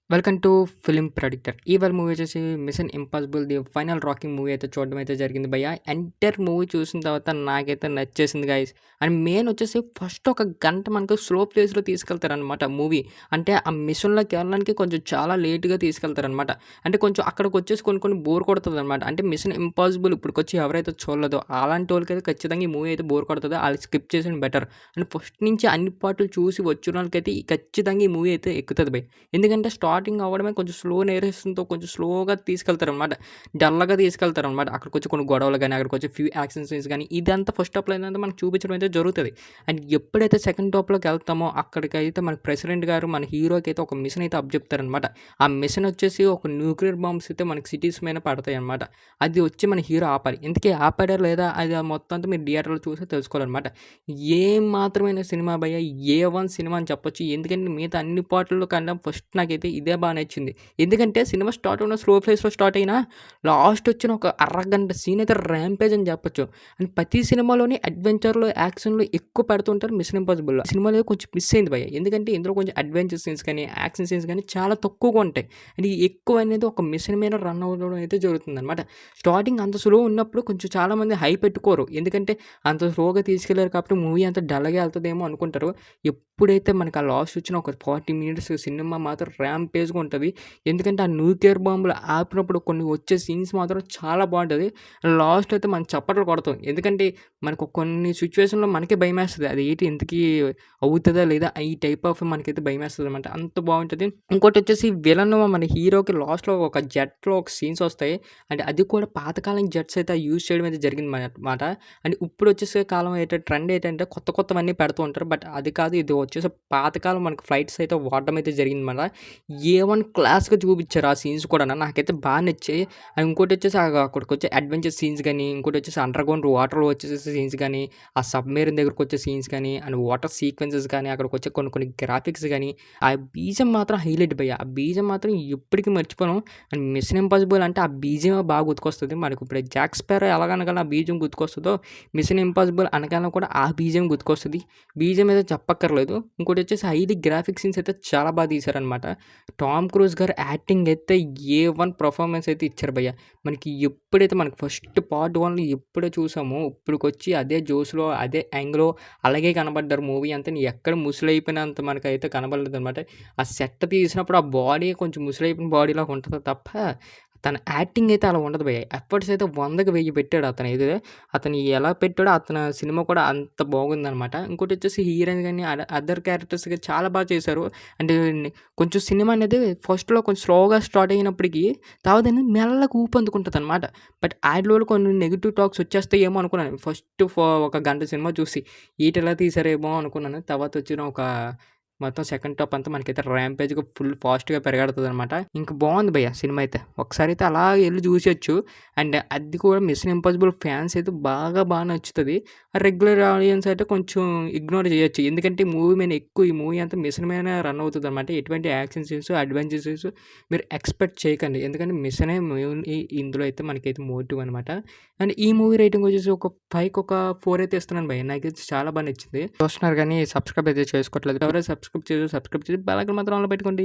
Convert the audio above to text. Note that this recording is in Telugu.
Welcome to film predictor. ఇవాళ మూవీ వచ్చేసి 'mission impossible the final reckoning' movie అయితే చూడడం అయితే జరిగింది భయ్య. ఎంటైర్ మూవీ చూసిన తర్వాత నాకైతే నచ్చేసింది గైస్. అండ్ మెయిన్ వచ్చేసి ఫస్ట్ ఒక గంట మనకు స్లో ప్లేస్‌లో తీసుకెళ్తారనమాట మూవీ. అంటే ఆ మిషన్‌లోకి వెళ్ళడానికి కొంచెం చాలా లేట్‌గా తీసుకెళ్తారనమాట. అంటే కొంచెం అక్కడికొచ్చేసి కొన్ని కొన్ని బోర్ కొడతదనమాట. అంటే 'మిషన్ ఇంపాసిబుల్' ఇప్పటికొచ్చి ఎవరైతే చూడలేదో అలాంటి వాళ్ళకైతే ఖచ్చితంగా ఈ మూవీ అయితే బోర్ కొడతది. ఆళ్ళు స్కిప్ చేసేయండి బెటర్. అండ్ ఫస్ట్ నుంచి అన్ని పార్టులు చూసి వచ్చినోళ్ళకైతే ఖచ్చితంగా ఈ మూవీ అయితే ఎక్కుతది భయ్. ఎందుకంటే స్టార్టింగ్ అవ్వడమే కొంచెం స్లో నేరేషన్‌తో కొంచెం స్లోగా తీసుకెళ్తారనమాట. డల్‌గా తీసుకెళ్తారనమాట. అక్కడికొచ్చి కొన్ని గొడవలు గాని, అక్కడికొచ్చి ఫ్యూ యాక్షన్ సీన్స్ గాని, ఇదంతా ఫస్ట్ హాఫ్‌లో ఏందంటే మనకు చూపించడం అయితే జరుగుతది. అండ్ ఎప్పుడైతే సెకండ్ హాఫ్‌లోకి వెళ్తామో అక్కడికైతే మన ప్రెసిడెంట్ గారు మన హీరోకైతే ఒక మిషన్ అయితే అప్పజెప్తారనమాట. ఆ మిషన్ వచ్చేసి ఒక న్యూక్లియర్ బాంబ్స్ అయితే మనకి సిటీస్ మీద పడతాయన్నమాట. అది వచ్చి మన హీరో ఆపాలి. ఇంతకీ ఆపాడా లేదా అది మొత్తం అంతా మీరు థియేటర్‌లో చూసి తెలుసుకోవాలనమాట. ఏం మాత్రమైన సినిమా భయ్య ఏ1 సినిమా అని చెప్పొచ్చు. ఎందుకంటే మిగతా అన్ని పార్ట్‌లలో కన్నా ఫస్ట్ నాకైతే ఇదే బా నచ్చింది. ఎందుకంటే సినిమా స్టార్ట్ అవ్వడం స్లో ప్లేస్‌లో స్టార్ట్ అయినా లాస్ట్ వచ్చిన ఒక అరగంట సీన్ అయితే ర్యాంపేజ్ అని చెప్పొచ్చు. అండ్ ప్రతి సినిమాలోని అడ్వెంచర్‌లో, యాక్షన్‌లో ఎక్కువ పెడుతుంటారు 'మిషన్ ఇంపాసిబుల్‌లో'. సినిమాలో కొంచెం మిస్ అయింది భయ్య. ఎందుకంటే ఇందులో కొంచెం అడ్వెంచర్ సీన్స్ కానీ, యాక్షన్ సీన్స్ కానీ చాలా తక్కువగా ఉంటాయి. అండ్ ఈ ఎక్కువ అనేది ఒక మిషన్ మీద రన్ అవ్వడం అయితే జరుగుతుందనమాట. స్టార్టింగ్ అంత స్లో ఉన్నప్పుడు కొంచెం చాలామంది హైప్ పెట్టుకోరు. ఎందుకంటే అంత స్లోగా తీసుకెళ్లారు కాబట్టి మూవీ అంతా డల్‌గా ఎళ్తదేమో అనుకుంటారు. ఎప్పుడైతే మనకు ఆ లాస్ట్ వచ్చిన ఒక 40 మినిట్స్ సినిమా మాత్రం ర్యాంపేజ్‌గా ఉంటది. ఎందుకంటే ఆ న్యూక్లియర్ బాంబులు ఆపినప్పుడు కొన్ని వచ్చే సీన్స్ మాత్రం చాలా బావుంటది. లాస్ట్ అయితే మనం చప్పట్లు కొడతాం. ఎందుకంటే మనకు కొన్ని సిట్యుయేషన్‌లో మనకే భయమేస్తది. అది ఏంటి ఇంతకీ అవుతదా లేదా? ఈ టైప్ ఆఫ్ మనకైతే భయమేస్తదనమాట. అంత బావుంటది. ఇంకోటొచ్చేసి విలన్ మన హీరోకి లాస్ట్‌లో ఒక జెట్‌లో ఒక సీన్స్ వస్తాయి. అంటే అది కూడా పాతకాలం జెట్స్ అయితే యూజ్ చేయడం అయితే జరిగింది మాట. అండ్ ఇప్పుడొచ్చేసే కాలం ట్రెండ్ ఏంటంటే కొత్త కొత్తవన్నీ పెడుతూ ఉంటారు. బట్ అది కాదు ఇది వచ్చేసి పాతకాలం మనకు ఫ్లైట్స్ అయితే వాడడం అయితే జరిగిందన్నమాట. ఏ1 క్లాస్‌గా చూపిచ్చారు ఆ సీన్స్ కూడాను. నాకైతే బా నచ్చాయి. అండ్ ఇంకోటొచ్చేసి అక్కడికొచ్చే అడ్వెంచర్ సీన్స్ గాని, ఇంకోటొచ్చేసి అండర్‌గ్రౌండ్ వాటర్‌లో వచ్చేసేసి సీన్స్ గాని, ఆ సబ్‌మెరైన్ దగ్గరకొచ్చే సీన్స్ గాని, అండ్ వాటర్ సీక్వెన్సెస్ గాని, అక్కడికొచ్చే కొన్ని కొన్ని గ్రాఫిక్స్ గాని, ఆ బీజీఎం మాత్రం హైలైట్ భయ్య. ఆ బీజీఎం మాత్రం ఎప్పటికి మర్చిపోను. అండ్ 'మిషన్ ఇంపాసిబుల్' అంటే ఆ బీజీఎమే బాగా గుర్తుకొస్తది. మనకిప్పుడు 'జాక్ స్పారో' ఎలాగనగానే ఆ బీజీఎం గుర్తుకొస్తదో 'మిషన్ ఇంపాసిబుల్' అనగానే కూడా ఆ బీజీఎం గుర్తుకొస్తది. బీజీఎం అయితే చెప్పక్కర్లేదు. ఇంకోటొచ్చేసి హైలీ గ్రాఫిక్ సీన్స్ అయితే చాలా బా తీశారనమాట. టామ్ క్రూజ్ గారు యాక్టింగ్ అయితే ఏ1 పర్ఫార్మెన్స్ అయితే ఇచ్చారు భయ్య. మనకి ఎప్పుడైతే మనకి ఫస్ట్ పార్ట్ 1లో ఎప్పుడో చూసామో ఇప్పటికొచ్చి అదే జోష్‌లో, అదే యాంగ్‌లో అలాగే కనపడ్డారు మూవీ అంతా. ఎక్కడ ముసలైపోయినంత మనకైతే కనపడలేదనమాట. ఆ సెట్ తీసినప్పుడు ఆ బాడీ కొంచెం ముసలైపోయిన బాడీలాగా ఉంటది తప్ప తన యాక్టింగ్ అయితే అలా ఉండదు భయ్య. ఎఫర్ట్స్ అయితే 100కి 1000 పెట్టాడు అతనైతే. అతను ఎలా పెట్టాడో అతని సినిమా కూడా అంత బాగుందనమాట. ఇంకోటొచ్చేసి హీరోయిన్ గాని, అదర్ క్యారెక్టర్స్ చాలా బా చేశారు. అంటే కొంచెం సినిమా అనేది ఫస్ట్‌లో కొంచెం స్లోగా స్టార్ట్ అయినప్పటికీ తర్వాతని మెల్లగా ఊపందుకుంటదనమాట. బట్ ఆటిలో కొన్ని నెగెటివ్ టాక్స్ వచ్చేస్తాయేమో అనుకున్నాను. ఒక గంట సినిమా చూసి ఈటిలా తీశారేమో అనుకున్నాను. తర్వాత వచ్చిన ఒక మొత్తం సెకండ్ హాఫ్ అంతా మనకైతే ర్యాంపేజ్‌గా ఫుల్ ఫాస్ట్‌గా పరిగెడతదనమాట. ఇంక బావుంది భయ్య సినిమా అయితే. ఒకసారైతే అలా ఎళ్లి చూసేయొచ్చు. అండ్ అది కూడా 'మిషన్ ఇంపాసిబుల్' ఫ్యాన్స్ అయితే బా నచ్చుతది. రెగ్యులర్ ఆడియన్స్ అయితే కొంచెం ఇగ్నోర్ చేయొచ్చు. ఎందుకంటే ఈ మూవీ అంతా మిషన్ మీదనే రన్ అవుతదనమాట. ఎటువంటి యాక్షన్ సీన్స్, అడ్వెంచర్ సీన్స్ మీరు ఎక్స్‌పెక్ట్ చేయకండి. ఎందుకంటే మిషనే మెయిన్ ఇందులో అయితే మనకైతే మోటివ్ అనమాట. అండ్ ఈ మూవీ రేటింగ్ వచ్చేసి ఒక 5కి ఒక 4 అయితే ఇస్తున్నాను భయ్య. నాకైతే చాలా బా నచ్చింది. చూస్తున్నారు గానీ సబ్స్క్రైబ్ అయితే చేసుకోవట్లేదు. ఎవరైతే సబ్స్క్రైబ్ చేసి బెల్ ఐకాన్ మాత్రం ఆన్‌లో పెట్టుకోండి.